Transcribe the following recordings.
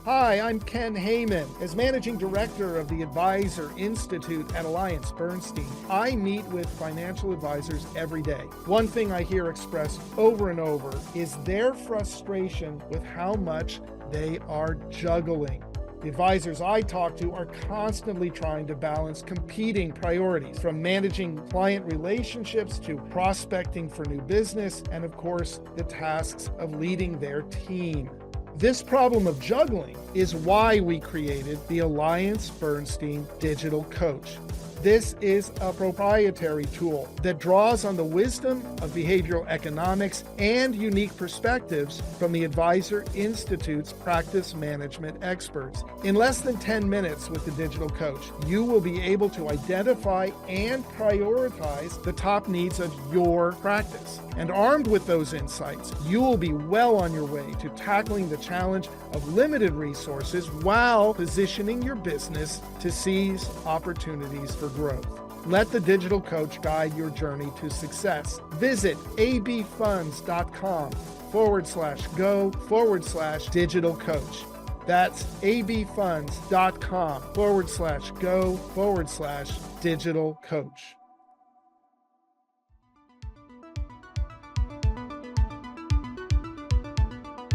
Hi, I'm Ken Heyman. As Managing Director of the Advisor Institute at AllianceBernstein, I meet with financial advisors every day. One thing I hear expressed over and over is their frustration with how much they are juggling. The advisors I talk to are constantly trying to balance competing priorities, from managing client relationships to prospecting for new business, and of course, the tasks of leading their team. This problem of juggling is why we created the AllianceBernstein Digital Coach. This is a proprietary tool that draws on the wisdom of behavioral economics and unique perspectives from the Advisor Institute's practice management experts. In less than 10 minutes with the Digital Coach, you will be able to identify and prioritize the top needs of your practice. And armed with those insights, you will be well on your way to tackling the challenge of limited resources while positioning your business to seize opportunities for growth. Let the Digital Coach guide your journey to success. Visit abfunds.com/go/digital coach. That's abfunds.com/go/digital coach.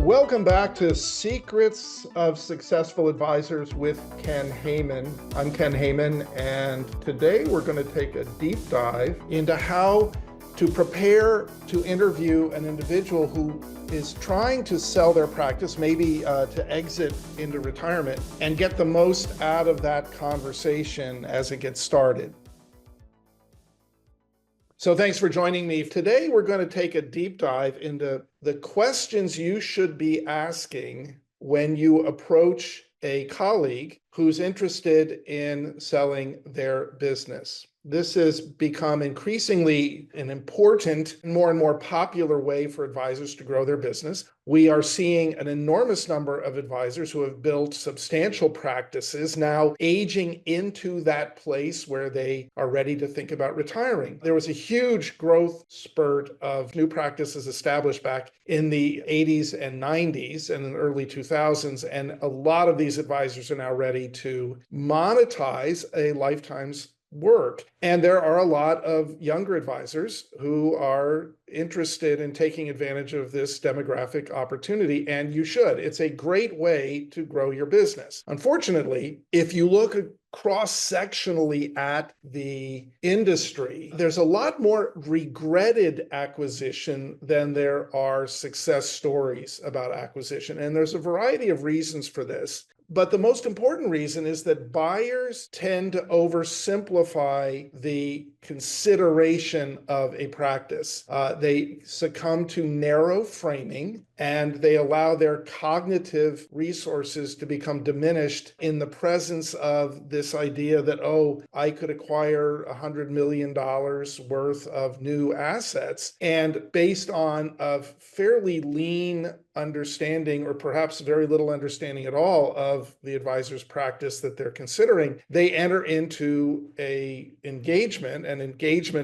Welcome back to Secrets of Successful Advisors with Ken Heyman. I'm Ken Heyman, and today we're going to take a deep dive into how to prepare to interview an individual who is trying to sell their practice, maybe to exit into retirement, and get the most out of that conversation as it gets started. So thanks for joining me. Today, we're going to take a deep dive into the questions you should be asking when you approach a colleague who's interested in selling their business. This has become increasingly an important, more and more popular way for advisors to grow their business. We are seeing an enormous number of advisors who have built substantial practices now aging into that place where they are ready to think about retiring. There was a huge growth spurt of new practices established back in the 80s and 90s and in the early 2000s, and a lot of these advisors are now ready to monetize a lifetime's work. And there are a lot of younger advisors who are interested in taking advantage of this demographic opportunity, and you should. It's a great way to grow your business. Unfortunately, if you look cross-sectionally at the industry, there's a lot more regretted acquisition than there are success stories about acquisition. And there's a variety of reasons for this. But the most important reason is that buyers tend to oversimplify the consideration of a practice. They succumb to narrow framing, and they allow their cognitive resources to become diminished in the presence of this idea that, oh, I could acquire $100 million worth of new assets. And based on a fairly lean understanding, or perhaps very little understanding at all, of the advisor's practice that they're considering, they enter into an engagement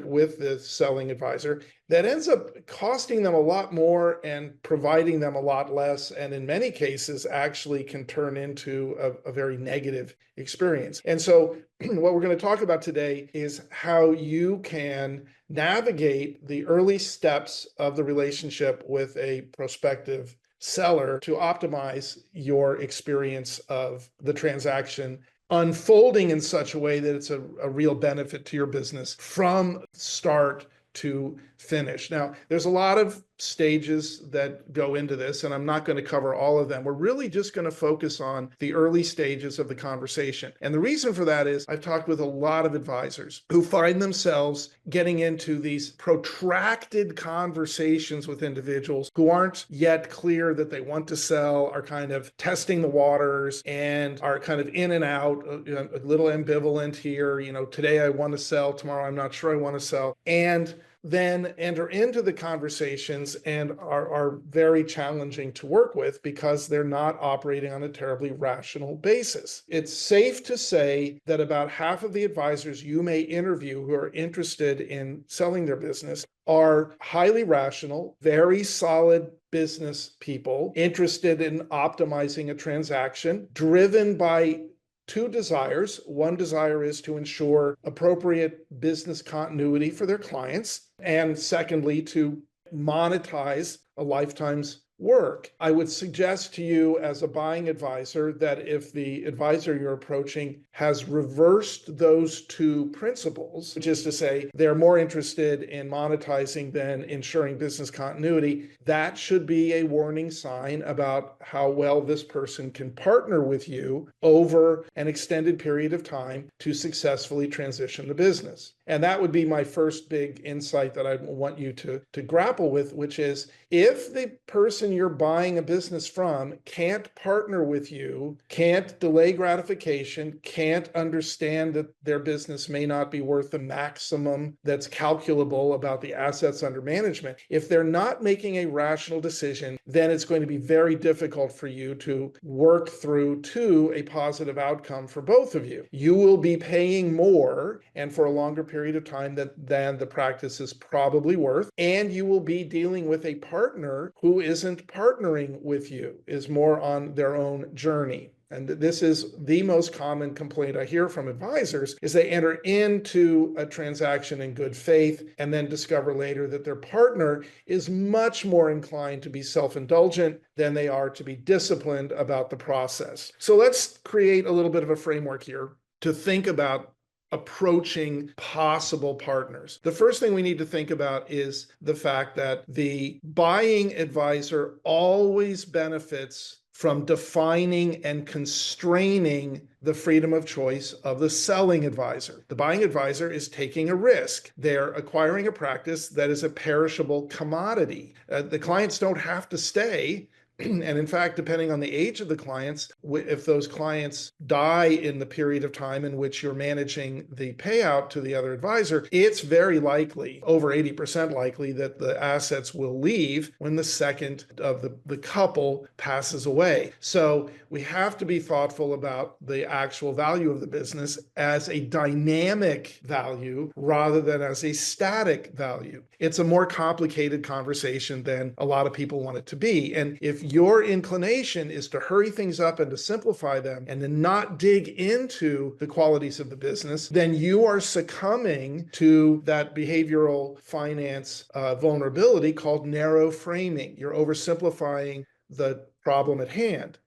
with the selling advisor that ends up costing them a lot more and providing them a lot less, and in many cases actually can turn into a very negative experience. And so what we're going to talk about today is how you can navigate the early steps of the relationship with a prospective seller to optimize your experience of the transaction unfolding in such a way that it's a real benefit to your business from start to finish. Now, there's a lot of stages that go into this, and I'm not going to cover all of them. We're really just going to focus on the early stages of the conversation. And the reason for that is I've talked with a lot of advisors who find themselves getting into these protracted conversations with individuals who aren't yet clear that they want to sell, are kind of testing the waters, and are kind of in and out, a little ambivalent here. Today I want to sell, tomorrow I'm not sure I want to sell. And then enter into the conversations and are very challenging to work with because they're not operating on a terribly rational basis. It's safe to say that about half of the advisors you may interview who are interested in selling their business are highly rational, very solid business people interested in optimizing a transaction, driven by two desires. One desire is to ensure appropriate business continuity for their clients, and secondly, to monetize a lifetime's work. I would suggest to you as a buying advisor that if the advisor you're approaching has reversed those two principles, which is to say they're more interested in monetizing than ensuring business continuity, that should be a warning sign about how well this person can partner with you over an extended period of time to successfully transition the business. And that would be my first big insight that I want you to grapple with, which is if the person you're buying a business from can't partner with you, can't delay gratification, can't understand that their business may not be worth the maximum that's calculable about the assets under management, if they're not making a rational decision, then it's going to be very difficult for you to work through to a positive outcome for both of you. You will be paying more and for a longer period of time than the practice is probably worth, and you will be dealing with a partner who isn't partnering with you, is more on their own journey. And this is the most common complaint I hear from advisors, is they enter into a transaction in good faith and then discover later that their partner is much more inclined to be self-indulgent than they are to be disciplined about the process. So let's create a little bit of a framework here to think about approaching possible partners. The first thing we need to think about is the fact that the buying advisor always benefits from defining and constraining the freedom of choice of the selling advisor. The buying advisor is taking a risk. They're acquiring a practice that is a perishable commodity. The clients don't have to stay. And in fact, depending on the age of the clients, if those clients die in the period of time in which you're managing the payout to the other advisor, it's very likely, over 80% likely, that the assets will leave when the second of the couple passes away. So we have to be thoughtful about the actual value of the business as a dynamic value rather than as a static value. It's a more complicated conversation than a lot of people want it to be. And if your inclination is to hurry things up and to simplify them and to not dig into the qualities of the business, then you are succumbing to that behavioral finance vulnerability called narrow framing. You're oversimplifying the problem at hand.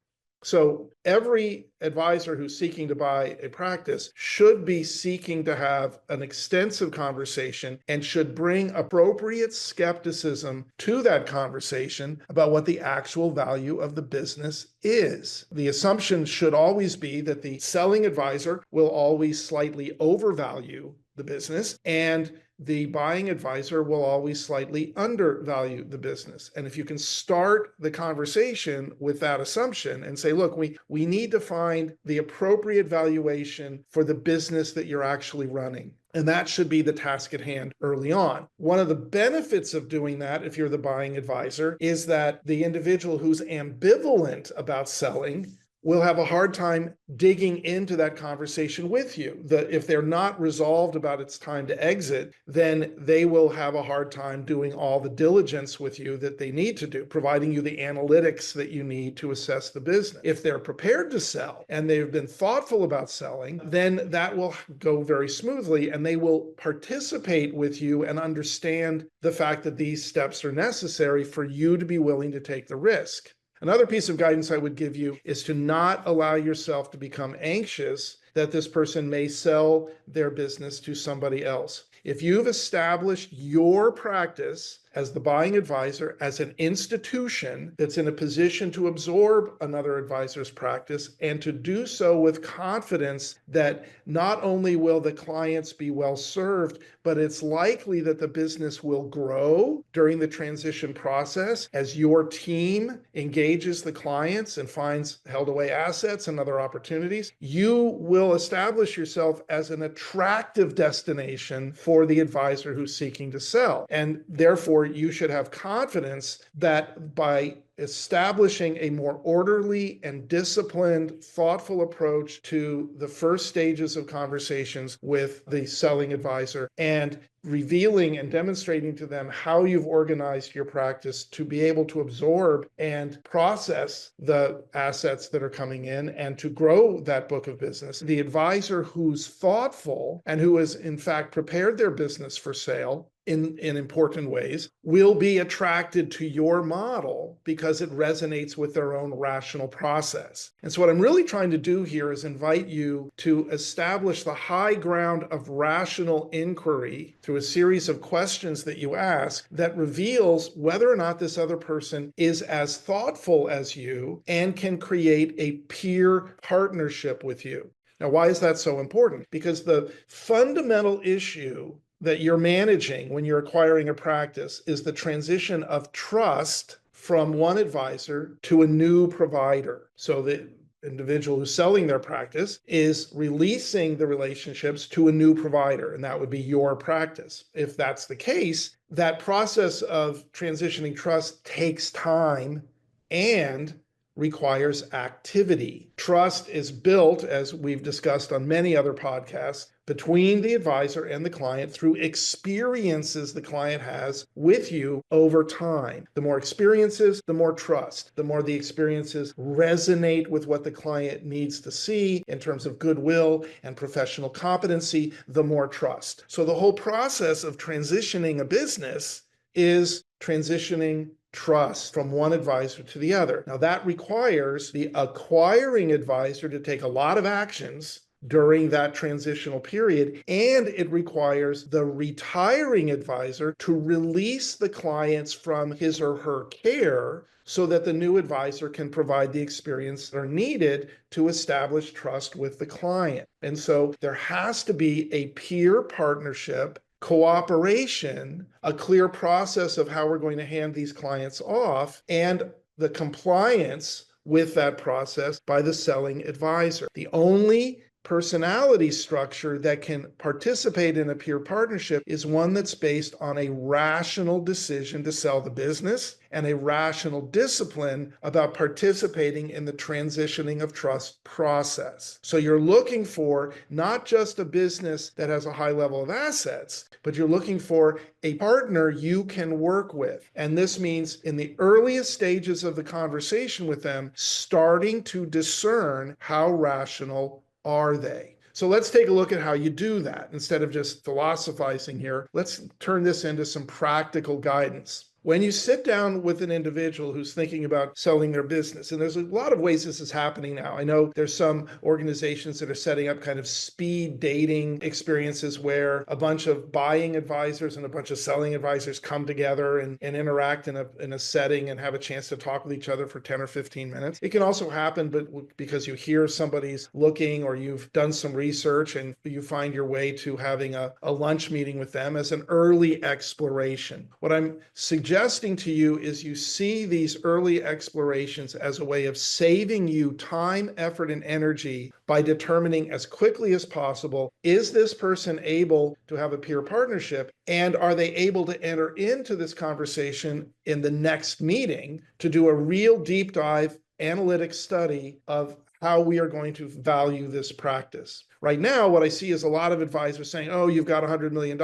So every advisor who's seeking to buy a practice should be seeking to have an extensive conversation and should bring appropriate skepticism to that conversation about what the actual value of the business is. The assumption should always be that the selling advisor will always slightly overvalue the business, and the buying advisor will always slightly undervalue the business. And if you can start the conversation with that assumption and say, look, we need to find the appropriate valuation for the business that you're actually running. And that should be the task at hand early on. One of the benefits of doing that, if you're the buying advisor, is that the individual who's ambivalent about selling will have a hard time digging into that conversation with you. If they're not resolved about it's time to exit, then they will have a hard time doing all the diligence with you that they need to do, providing you the analytics that you need to assess the business. If they're prepared to sell and they've been thoughtful about selling, then that will go very smoothly and they will participate with you and understand the fact that these steps are necessary for you to be willing to take the risk. Another piece of guidance I would give you is to not allow yourself to become anxious that this person may sell their business to somebody else. If you've established your practice as the buying advisor as an institution that's in a position to absorb another advisor's practice and to do so with confidence that not only will the clients be well served, but it's likely that the business will grow during the transition process as your team engages the clients and finds held away assets and other opportunities, you will establish yourself as an attractive destination for the advisor who's seeking to sell. And therefore, therefore, you should have confidence that by establishing a more orderly and disciplined, thoughtful approach to the first stages of conversations with the selling advisor and revealing and demonstrating to them how you've organized your practice to be able to absorb and process the assets that are coming in and to grow that book of business. The advisor who's thoughtful and who has in fact prepared their business for sale in important ways will be attracted to your model because it resonates with their own rational process. And so what I'm really trying to do here is invite you to establish the high ground of rational inquiry through a series of questions that you ask that reveals whether or not this other person is as thoughtful as you and can create a peer partnership with you. Now, why is that so important? Because the fundamental issue that you're managing when you're acquiring a practice is the transition of trust from one advisor to a new provider. So the individual who's selling their practice is releasing the relationships to a new provider, and that would be your practice. If that's the case, that process of transitioning trust takes time and requires activity. Trust is built, as we've discussed on many other podcasts, between the advisor and the client through experiences the client has with you over time. The more experiences, the more trust. The more the experiences resonate with what the client needs to see in terms of goodwill and professional competency, the more trust. So the whole process of transitioning a business is transitioning trust from one advisor to the other. Now that requires the acquiring advisor to take a lot of actions during that transitional period, and it requires the retiring advisor to release the clients from his or her care so that the new advisor can provide the experience that are needed to establish trust with the client. And so there has to be a peer partnership, cooperation, a clear process of how we're going to hand these clients off, and the compliance with that process by the selling advisor. The only personality structure that can participate in a peer partnership is one that's based on a rational decision to sell the business and a rational discipline about participating in the transitioning of trust process. So you're looking for not just a business that has a high level of assets, but you're looking for a partner you can work with. And this means in the earliest stages of the conversation with them, starting to discern how rational are they? So let's take a look at how you do that. Instead of just philosophizing here, let's turn this into some practical guidance. When you sit down with an individual who's thinking about selling their business, and there's a lot of ways this is happening now. I know there's some organizations that are setting up kind of speed dating experiences where a bunch of buying advisors and a bunch of selling advisors come together and interact in a setting and have a chance to talk with each other for 10 or 15 minutes. It can also happen, but because you hear somebody's looking or you've done some research and you find your way to having a lunch meeting with them as an early exploration. What I'm suggesting to you is you see these early explorations as a way of saving you time, effort, and energy by determining as quickly as possible, is this person able to have a peer partnership, and are they able to enter into this conversation in the next meeting to do a real deep dive analytic study of how we are going to value this practice. Right now, what I see is a lot of advisors saying, oh, you've got $100 million,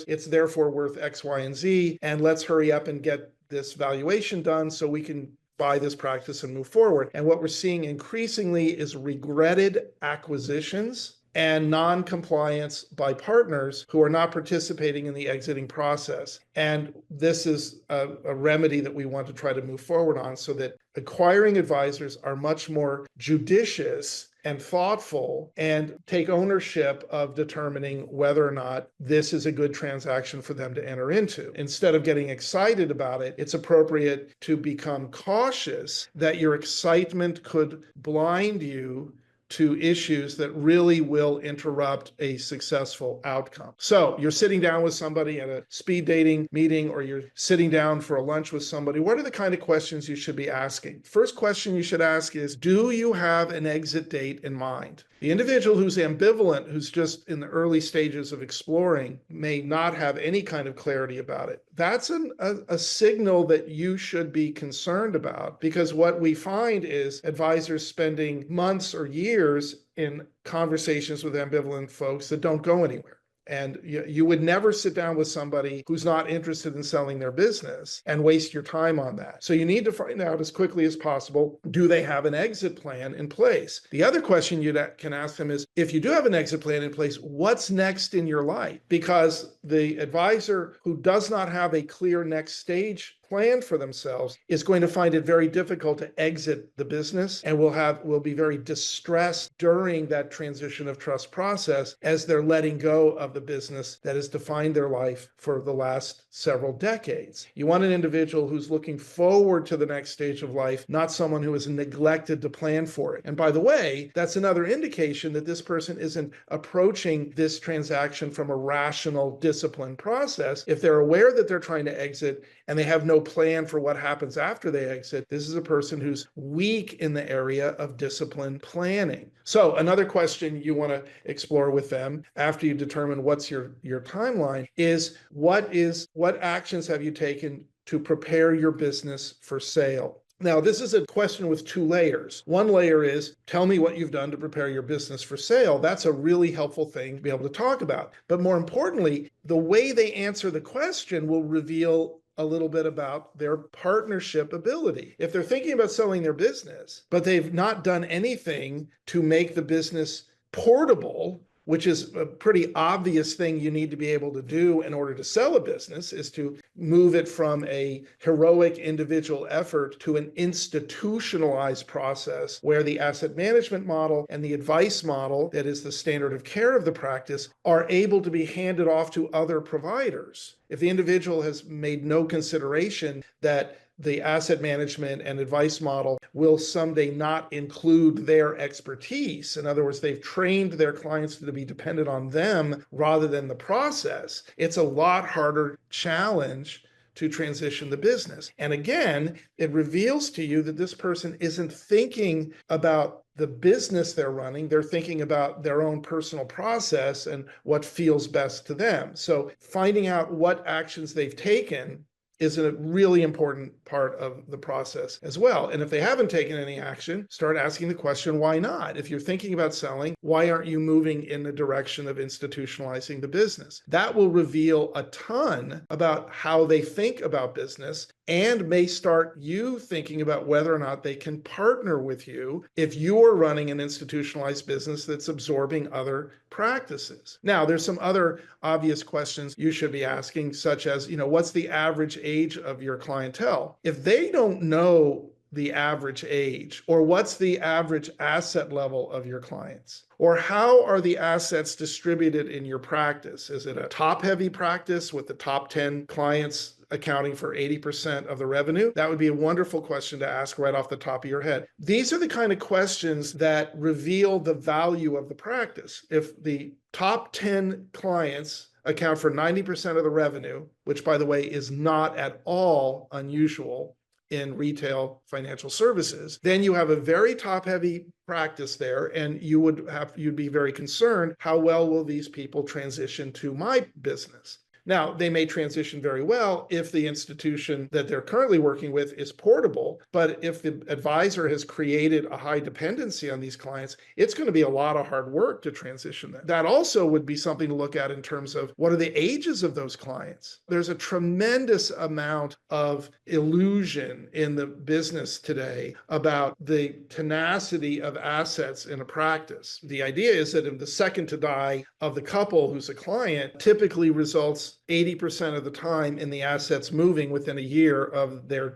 it's therefore worth X, Y, and Z, and let's hurry up and get this valuation done so we can buy this practice and move forward. And what we're seeing increasingly is regretted acquisitions and non-compliance by partners who are not participating in the exiting process. And this is a remedy that we want to try to move forward on so that acquiring advisors are much more judicious and thoughtful and take ownership of determining whether or not this is a good transaction for them to enter into. Instead of getting excited about it, it's appropriate to become cautious that your excitement could blind you to issues that really will interrupt a successful outcome. So you're sitting down with somebody at a speed dating meeting, or you're sitting down for a lunch with somebody. What are the kind of questions you should be asking? First question you should ask is, do you have an exit date in mind? The individual who's ambivalent, who's just in the early stages of exploring, may not have any kind of clarity about it. that's a signal that you should be concerned about, because what we find is advisors spending months or years in conversations with ambivalent folks that don't go anywhere. And you would never sit down with somebody who's not interested in selling their business and waste your time on that. So you need to find out as quickly as possible, do they have an exit plan in place? The other question you can ask them is, if you do have an exit plan in place, what's next in your life? Because the advisor who does not have a clear next stage plan for themselves is going to find it very difficult to exit the business, and will be very distressed during that transition of trust process as they're letting go of the business that has defined their life for the last several decades. You want an individual who's looking forward to the next stage of life, not someone who has neglected to plan for it. And by the way, that's another indication that this person isn't approaching this transaction from a rational, disciplined process. If they're aware that they're trying to exit and they have no plan for what happens after they exit, this is a person who's weak in the area of disciplined planning. So another question you want to explore with them after you determine what's your timeline is what actions have you taken to prepare your business for sale? Now, this is a question with two layers. One layer is, tell me what you've done to prepare your business for sale. That's a really helpful thing to be able to talk about. But more importantly, the way they answer the question will reveal a little bit about their partnership ability. If they're thinking about selling their business, but they've not done anything to make the business portable, which is a pretty obvious thing you need to be able to do in order to sell a business, is to move it from a heroic individual effort to an institutionalized process where the asset management model and the advice model, that is the standard of care of the practice, are able to be handed off to other providers. If the individual has made no consideration that the asset management and advice model will someday not include their expertise, in other words, they've trained their clients to be dependent on them rather than the process, it's a lot harder challenge to transition the business. And again, it reveals to you that this person isn't thinking about the business they're running. They're thinking about their own personal process and what feels best to them. So finding out what actions they've taken is a really important part of the process as well. And if they haven't taken any action, start asking the question, why not? If you're thinking about selling, why aren't you moving in the direction of institutionalizing the business? That will reveal a ton about how they think about business, and may start you thinking about whether or not they can partner with you if you're running an institutionalized business that's absorbing other practices. Now, there's some other obvious questions you should be asking, such as, what's the average age of your clientele? If they don't know the average age, or what's the average asset level of your clients, or how are the assets distributed in your practice? Is it a top-heavy practice with the top 10 clients accounting for 80% of the revenue? That would be a wonderful question to ask right off the top of your head. These are the kind of questions that reveal the value of the practice. If the top 10 clients account for 90% of the revenue, which, by the way, is not at all unusual in retail financial services, then you have a very top-heavy practice there, and you'd be very concerned, how well will these people transition to my business? Now, they may transition very well if the institution that they're currently working with is portable, but if the advisor has created a high dependency on these clients, it's going to be a lot of hard work to transition them. That also would be something to look at in terms of what are the ages of those clients. There's a tremendous amount of illusion in the business today about the tenacity of assets in a practice. The idea is that if the second to die of the couple who's a client typically results 80% of the time in the assets moving within a year of their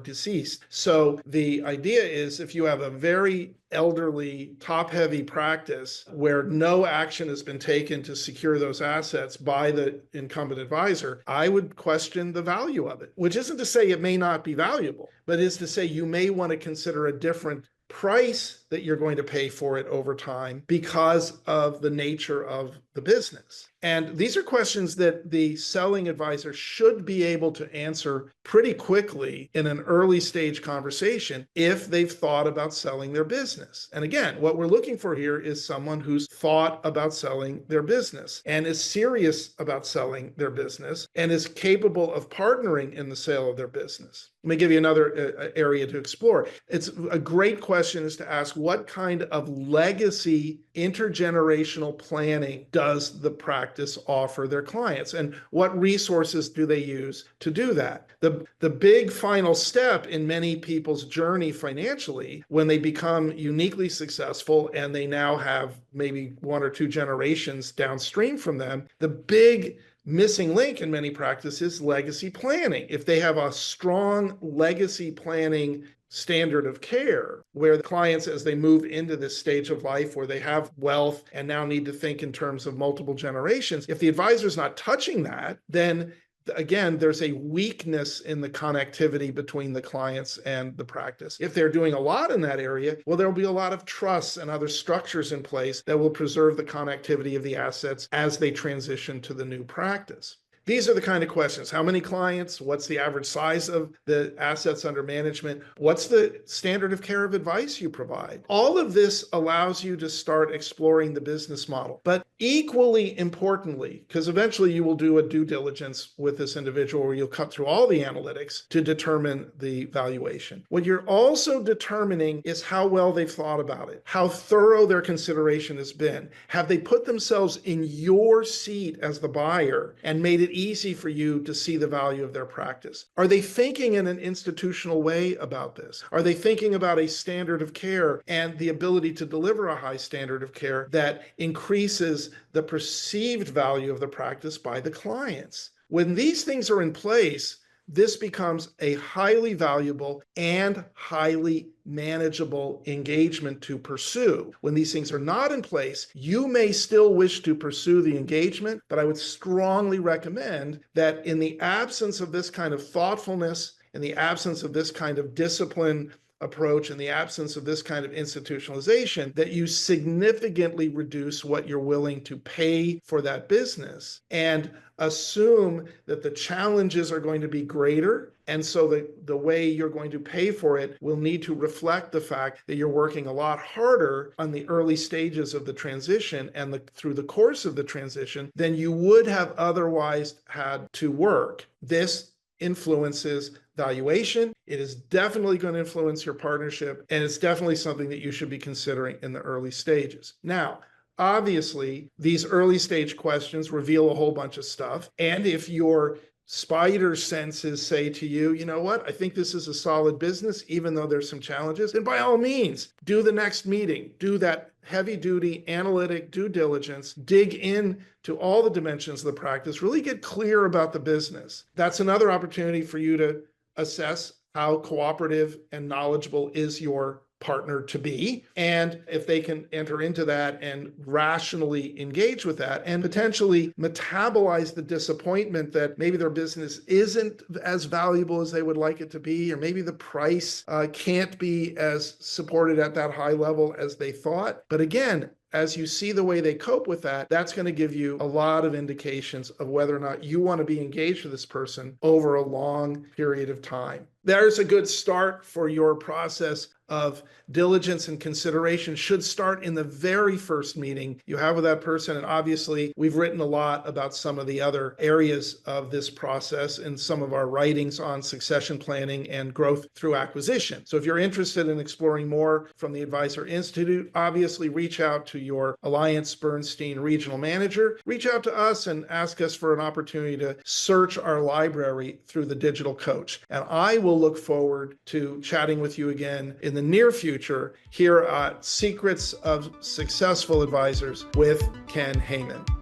deceased. So the idea is, if you have a very elderly, top-heavy practice where no action has been taken to secure those assets by the incumbent advisor, I would question the value of it, which isn't to say it may not be valuable, but is to say you may want to consider a different price that you're going to pay for it over time because of the nature of the business? And these are questions that the selling advisor should be able to answer pretty quickly in an early stage conversation if they've thought about selling their business. And again, what we're looking for here is someone who's thought about selling their business and is serious about selling their business and is capable of partnering in the sale of their business. Let me give you another area to explore. It's a great question is to ask, what kind of legacy intergenerational planning does the practice offer their clients, and what resources do they use to do that? The big final step in many people's journey financially, when they become uniquely successful and they now have maybe one or two generations downstream from them, the big missing link in many practices, legacy planning. If they have a strong legacy planning standard of care, where the clients, as they move into this stage of life where they have wealth and now need to think in terms of multiple generations, if the advisor's not touching that, then again, there's a weakness in the connectivity between the clients and the practice. If they're doing a lot in that area, well, there'll be a lot of trusts and other structures in place that will preserve the connectivity of the assets as they transition to the new practice. These are the kind of questions. How many clients? What's the average size of the assets under management? What's the standard of care of advice you provide? All of this allows you to start exploring the business model. But equally importantly, because eventually you will do a due diligence with this individual where you'll cut through all the analytics to determine the valuation. What you're also determining is how well they've thought about it, how thorough their consideration has been. Have they put themselves in your seat as the buyer and made it easy for you to see the value of their practice? Are they thinking in an institutional way about this? Are they thinking about a standard of care and the ability to deliver a high standard of care that increases the perceived value of the practice by the clients? When these things are in place, this becomes a highly valuable and highly manageable engagement to pursue. When these things are not in place, you may still wish to pursue the engagement, but I would strongly recommend that in the absence of this kind of thoughtfulness, in the absence of this kind of discipline approach, in the absence of this kind of institutionalization, that you significantly reduce what you're willing to pay for that business and assume that the challenges are going to be greater. And so the way you're going to pay for it will need to reflect the fact that you're working a lot harder on the early stages of the transition and through the course of the transition than you would have otherwise had to work. This influences valuation. It is definitely going to influence your partnership, and it's definitely something that you should be considering in the early stages. Now, obviously, these early stage questions reveal a whole bunch of stuff. And if your spider senses say to you, you know what, I think this is a solid business, even though there's some challenges, then by all means, do the next meeting, do that heavy duty analytic due diligence, dig in to all the dimensions of the practice, really get clear about the business. That's another opportunity for you to assess how cooperative and knowledgeable is your partner to be, and if they can enter into that and rationally engage with that and potentially metabolize the disappointment that maybe their business isn't as valuable as they would like it to be, or maybe the price can't be as supported at that high level as they thought. But again, as you see the way they cope with that, that's going to give you a lot of indications of whether or not you want to be engaged with this person over a long period of time. There's a good start for your process of diligence and consideration. Should start in the very first meeting you have with that person. And obviously, we've written a lot about some of the other areas of this process in some of our writings on succession planning and growth through acquisition. So if you're interested in exploring more from the Advisor Institute, obviously reach out to your AllianceBernstein regional manager. Reach out to us and ask us for an opportunity to search our library through the digital coach. And I will look forward to chatting with you again in the near future here at Secrets of Successful Advisors with Ken Heyman.